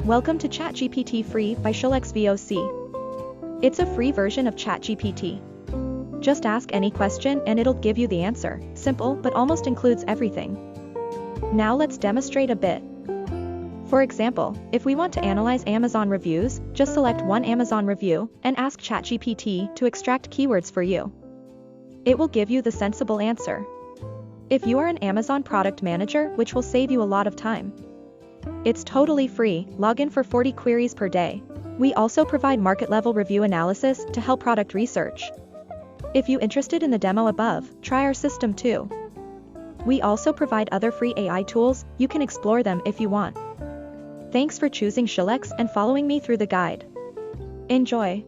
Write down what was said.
Welcome to ChatGPT Free by Shulx VOC. It's a free version of ChatGPT. Just ask any question and it'll give you the answer. Simple, but almost includes everything. Now let's demonstrate a bit. For example, if we want to analyze Amazon reviews, just select one Amazon review and ask ChatGPT to extract keywords for you. It will give you the sensible answer. If you are an Amazon product manager, which will save you a lot of time. It's totally free, log in for 40 queries per day. We also provide market-level review analysis to help product research. If you're interested in the demo above, try our system too. We also provide other free AI tools, you can explore them if you want. Thanks for choosing Shulx and following me through the guide. Enjoy!